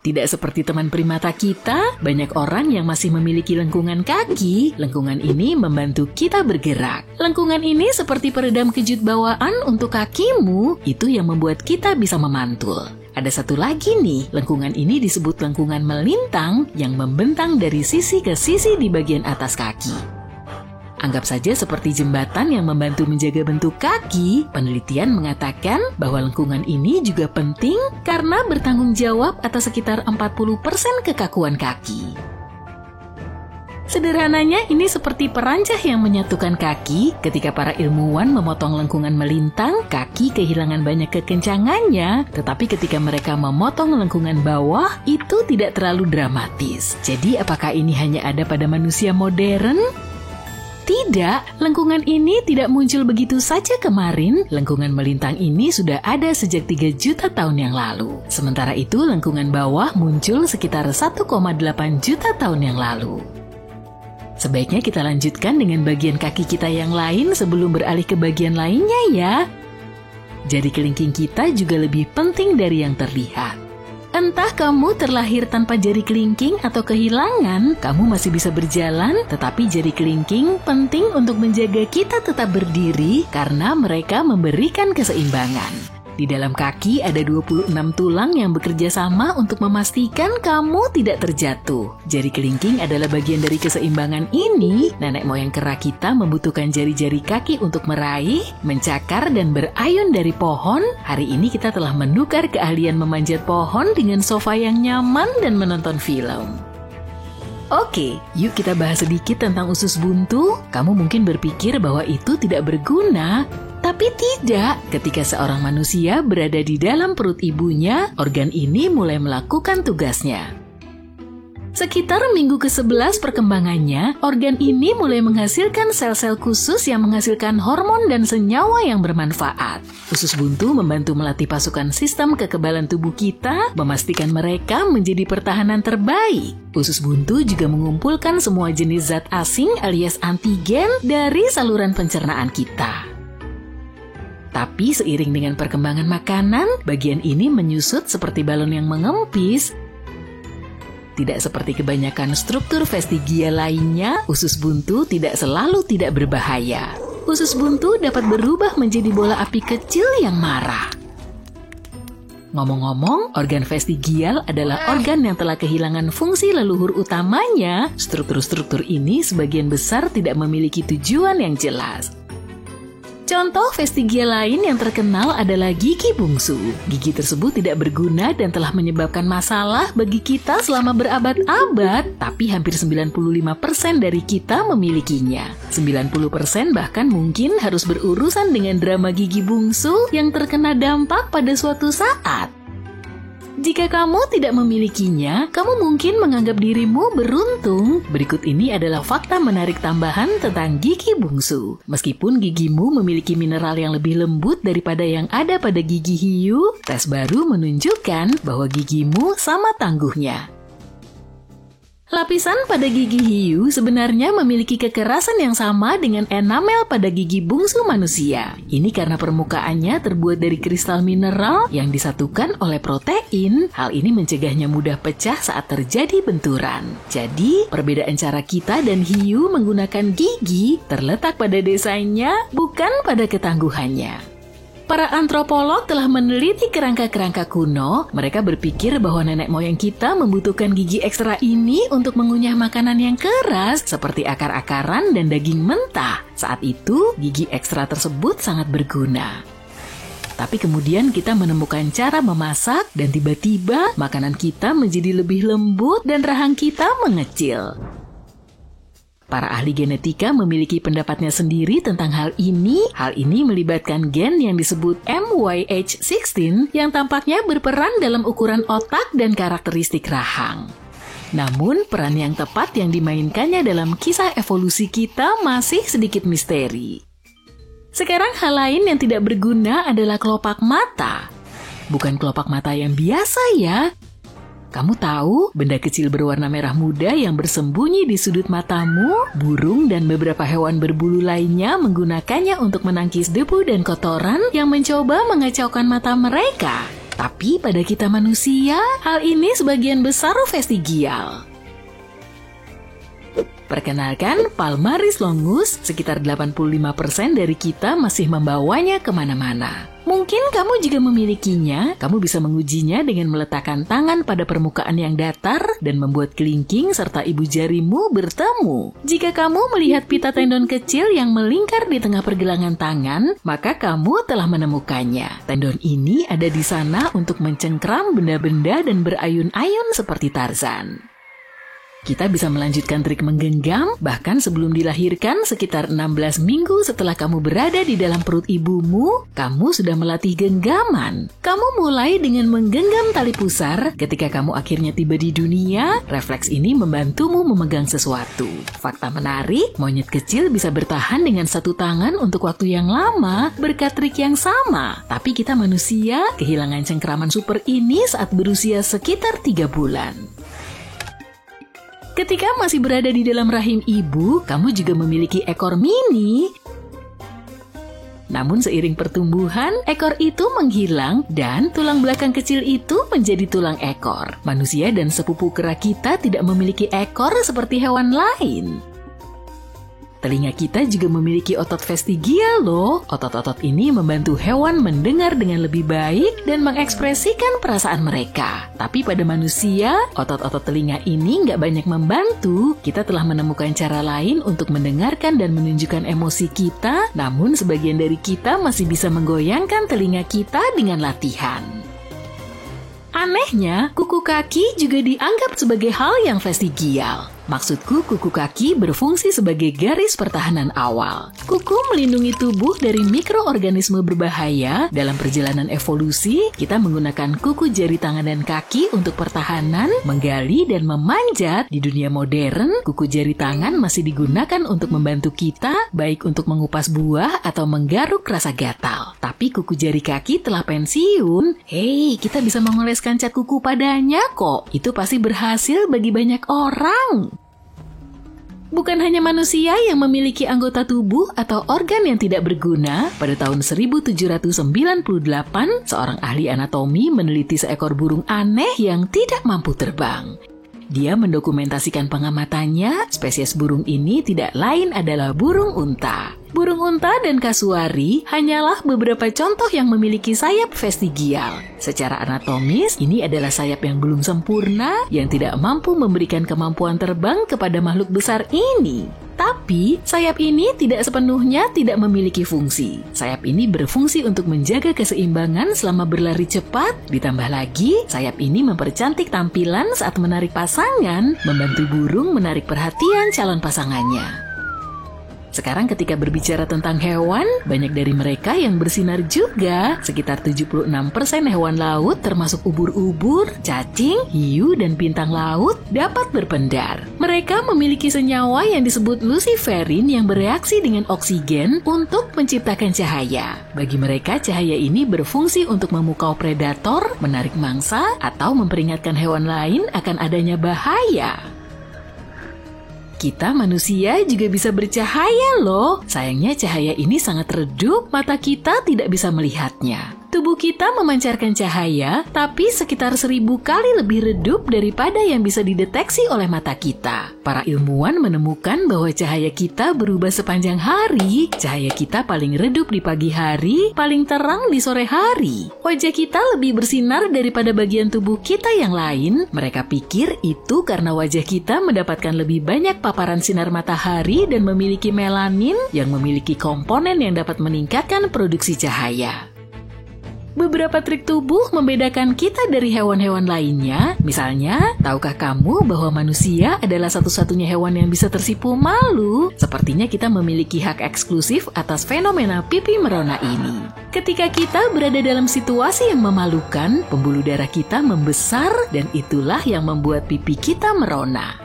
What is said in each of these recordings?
Tidak seperti teman primata kita, banyak orang yang masih memiliki lengkungan kaki. Lengkungan ini membantu kita bergerak. Lengkungan ini seperti peredam kejut bawaan untuk kakimu, itu yang membuat kita bisa memantul. Ada satu lagi nih, lengkungan ini disebut lengkungan melintang yang membentang dari sisi ke sisi di bagian atas kaki. Anggap saja seperti jembatan yang membantu menjaga bentuk kaki. Penelitian mengatakan bahwa lengkungan ini juga penting karena bertanggung jawab atas sekitar 40% kekakuan kaki. Sederhananya, ini seperti perancah yang menyatukan kaki. Ketika para ilmuwan memotong lengkungan melintang, kaki kehilangan banyak kekencangannya. Tetapi ketika mereka memotong lengkungan bawah, itu tidak terlalu dramatis. Jadi apakah ini hanya ada pada manusia modern? Tidak, lengkungan ini tidak muncul begitu saja kemarin. Lengkungan melintang ini sudah ada sejak 3 juta tahun yang lalu. Sementara itu, lengkungan bawah muncul sekitar 1,8 juta tahun yang lalu. Sebaiknya kita lanjutkan dengan bagian kaki kita yang lain sebelum beralih ke bagian lainnya ya. Jari kelingking kita juga lebih penting dari yang terlihat. Entah kamu terlahir tanpa jari kelingking atau kehilangan, kamu masih bisa berjalan, tetapi jari kelingking penting untuk menjaga kita tetap berdiri karena mereka memberikan keseimbangan. Di dalam kaki ada 26 tulang yang bekerja sama untuk memastikan kamu tidak terjatuh. Jari kelingking adalah bagian dari keseimbangan ini. Nenek moyang kera kita membutuhkan jari-jari kaki untuk meraih, mencakar, dan berayun dari pohon. Hari ini kita telah menukar keahlian memanjat pohon dengan sofa yang nyaman dan menonton film. Oke, yuk kita bahas sedikit tentang usus buntu. Kamu mungkin berpikir bahwa itu tidak berguna, tapi tidak. Ketika seorang manusia berada di dalam perut ibunya, organ ini mulai melakukan tugasnya. Sekitar minggu ke-11 perkembangannya, organ ini mulai menghasilkan sel-sel khusus yang menghasilkan hormon dan senyawa yang bermanfaat. Usus buntu membantu melatih pasukan sistem kekebalan tubuh kita, memastikan mereka menjadi pertahanan terbaik. Usus buntu juga mengumpulkan semua jenis zat asing alias antigen dari saluran pencernaan kita. Tapi seiring dengan perkembangan makanan, bagian ini menyusut seperti balon yang mengempis. Tidak seperti kebanyakan struktur vestigia lainnya, usus buntu tidak selalu tidak berbahaya. Usus buntu dapat berubah menjadi bola api kecil yang marah. Ngomong-ngomong, organ vestigial adalah organ yang telah kehilangan fungsi leluhur utamanya. Struktur-struktur ini sebagian besar tidak memiliki tujuan yang jelas. Contoh vestigia lain yang terkenal adalah gigi bungsu. Gigi tersebut tidak berguna dan telah menyebabkan masalah bagi kita selama berabad-abad, tapi hampir 95% dari kita memilikinya. 90% bahkan mungkin harus berurusan dengan drama gigi bungsu yang terkena dampak pada suatu saat. Jika kamu tidak memilikinya, kamu mungkin menganggap dirimu beruntung. Berikut ini adalah fakta menarik tambahan tentang gigi bungsu. Meskipun gigimu memiliki mineral yang lebih lembut daripada yang ada pada gigi hiu, tes baru menunjukkan bahwa gigimu sama tangguhnya. Lapisan pada gigi hiu sebenarnya memiliki kekerasan yang sama dengan enamel pada gigi bungsu manusia. Ini karena permukaannya terbuat dari kristal mineral yang disatukan oleh protein. Hal ini mencegahnya mudah pecah saat terjadi benturan. Jadi, perbedaan cara kita dan hiu menggunakan gigi terletak pada desainnya, bukan pada ketangguhannya. Para antropolog telah meneliti kerangka-kerangka kuno. Mereka berpikir bahwa nenek moyang kita membutuhkan gigi ekstra ini untuk mengunyah makanan yang keras seperti akar-akaran dan daging mentah. Saat itu, gigi ekstra tersebut sangat berguna. Tapi kemudian kita menemukan cara memasak dan tiba-tiba makanan kita menjadi lebih lembut dan rahang kita mengecil. Para ahli genetika memiliki pendapatnya sendiri tentang hal ini. Hal ini melibatkan gen yang disebut MYH16 yang tampaknya berperan dalam ukuran otak dan karakteristik rahang. Namun, peran yang tepat yang dimainkannya dalam kisah evolusi kita masih sedikit misteri. Sekarang hal lain yang tidak berguna adalah kelopak mata. Bukan kelopak mata yang biasa ya. Kamu tahu, benda kecil berwarna merah muda yang bersembunyi di sudut matamu, burung dan beberapa hewan berbulu lainnya menggunakannya untuk menangkis debu dan kotoran yang mencoba mengacaukan mata mereka. Tapi pada kita manusia, hal ini sebagian besar vestigial. Perkenalkan, Palmaris longus, sekitar 85% dari kita masih membawanya kemana-mana. Mungkin kamu juga memilikinya, kamu bisa mengujinya dengan meletakkan tangan pada permukaan yang datar dan membuat kelingking serta ibu jarimu bertemu. Jika kamu melihat pita tendon kecil yang melingkar di tengah pergelangan tangan, maka kamu telah menemukannya. Tendon ini ada di sana untuk mencengkram benda-benda dan berayun-ayun seperti Tarzan. Kita bisa melanjutkan trik menggenggam, bahkan sebelum dilahirkan sekitar 16 minggu setelah kamu berada di dalam perut ibumu, kamu sudah melatih genggaman. Kamu mulai dengan menggenggam tali pusar, ketika kamu akhirnya tiba di dunia, refleks ini membantumu memegang sesuatu. Fakta menarik, monyet kecil bisa bertahan dengan satu tangan untuk waktu yang lama berkat trik yang sama. Tapi kita manusia kehilangan cengkraman super ini saat berusia sekitar 3 bulan. Ketika masih berada di dalam rahim ibu, kamu juga memiliki ekor mini. Namun seiring pertumbuhan, ekor itu menghilang dan tulang belakang kecil itu menjadi tulang ekor. Manusia dan sepupu kera kita tidak memiliki ekor seperti hewan lain. Telinga kita juga memiliki otot vestigial loh. Otot-otot ini membantu hewan mendengar dengan lebih baik dan mengekspresikan perasaan mereka. Tapi pada manusia, otot-otot telinga ini nggak banyak membantu. Kita telah menemukan cara lain untuk mendengarkan dan menunjukkan emosi kita, namun sebagian dari kita masih bisa menggoyangkan telinga kita dengan latihan. Anehnya, kuku kaki juga dianggap sebagai hal yang vestigial. Maksudku, kuku kaki berfungsi sebagai garis pertahanan awal. Kuku melindungi tubuh dari mikroorganisme berbahaya. Dalam perjalanan evolusi, kita menggunakan kuku jari tangan dan kaki untuk pertahanan, menggali, dan memanjat. Di dunia modern, kuku jari tangan masih digunakan untuk membantu kita, baik untuk mengupas buah atau menggaruk rasa gatal. Tapi kuku jari kaki telah pensiun. Hei, kita bisa mengoleskan cat kuku padanya kok. Itu pasti berhasil bagi banyak orang. Bukan hanya manusia yang memiliki anggota tubuh atau organ yang tidak berguna. Pada tahun 1798, seorang ahli anatomi meneliti seekor burung aneh yang tidak mampu terbang. Dia mendokumentasikan pengamatannya, spesies burung ini tidak lain adalah burung unta. Burung unta dan kasuari hanyalah beberapa contoh yang memiliki sayap vestigial. Secara anatomis, ini adalah sayap yang belum sempurna, yang tidak mampu memberikan kemampuan terbang kepada makhluk besar ini. Tapi, sayap ini tidak sepenuhnya tidak memiliki fungsi. Sayap ini berfungsi untuk menjaga keseimbangan selama berlari cepat. Ditambah lagi, sayap ini mempercantik tampilan saat menarik pasangan, membantu burung menarik perhatian calon pasangannya. Sekarang ketika berbicara tentang hewan, banyak dari mereka yang bersinar juga. Sekitar 76% hewan laut termasuk ubur-ubur, cacing, hiu, dan bintang laut dapat berpendar. Mereka memiliki senyawa yang disebut luciferin yang bereaksi dengan oksigen untuk menciptakan cahaya. Bagi mereka, cahaya ini berfungsi untuk memukau predator, menarik mangsa, atau memperingatkan hewan lain akan adanya bahaya. Kita manusia juga bisa bercahaya loh. Sayangnya cahaya ini sangat redup, mata kita tidak bisa melihatnya. Tubuh kita memancarkan cahaya, tapi sekitar 1000 kali lebih redup daripada yang bisa dideteksi oleh mata kita. Para ilmuwan menemukan bahwa cahaya kita berubah sepanjang hari. Cahaya kita paling redup di pagi hari, paling terang di sore hari. Wajah kita lebih bersinar daripada bagian tubuh kita yang lain. Mereka pikir itu karena wajah kita mendapatkan lebih banyak paparan sinar matahari dan memiliki melanin yang memiliki komponen yang dapat meningkatkan produksi cahaya. Beberapa trik tubuh membedakan kita dari hewan-hewan lainnya. Misalnya, tahukah kamu bahwa manusia adalah satu-satunya hewan yang bisa tersipu malu? Sepertinya kita memiliki hak eksklusif atas fenomena pipi merona ini. Ketika kita berada dalam situasi yang memalukan, pembuluh darah kita membesar dan itulah yang membuat pipi kita merona.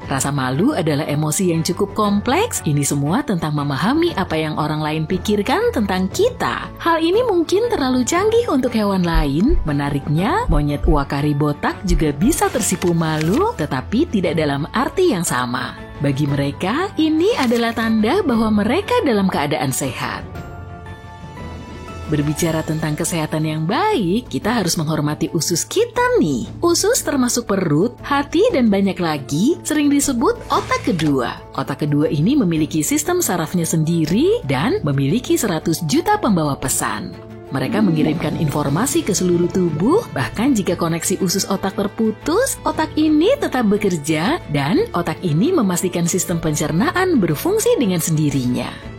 Rasa malu adalah emosi yang cukup kompleks. Ini semua tentang memahami apa yang orang lain pikirkan tentang kita. Hal ini mungkin terlalu canggih untuk hewan lain. Menariknya, monyet uakari botak juga bisa tersipu malu, tetapi tidak dalam arti yang sama. Bagi mereka, ini adalah tanda bahwa mereka dalam keadaan sehat. Berbicara tentang kesehatan yang baik, kita harus menghormati usus kita nih. Usus termasuk perut, hati, dan banyak lagi sering disebut otak kedua. Otak kedua ini memiliki sistem sarafnya sendiri dan memiliki 100 juta pembawa pesan. Mereka mengirimkan informasi ke seluruh tubuh, bahkan jika koneksi usus otak terputus, otak ini tetap bekerja dan otak ini memastikan sistem pencernaan berfungsi dengan sendirinya.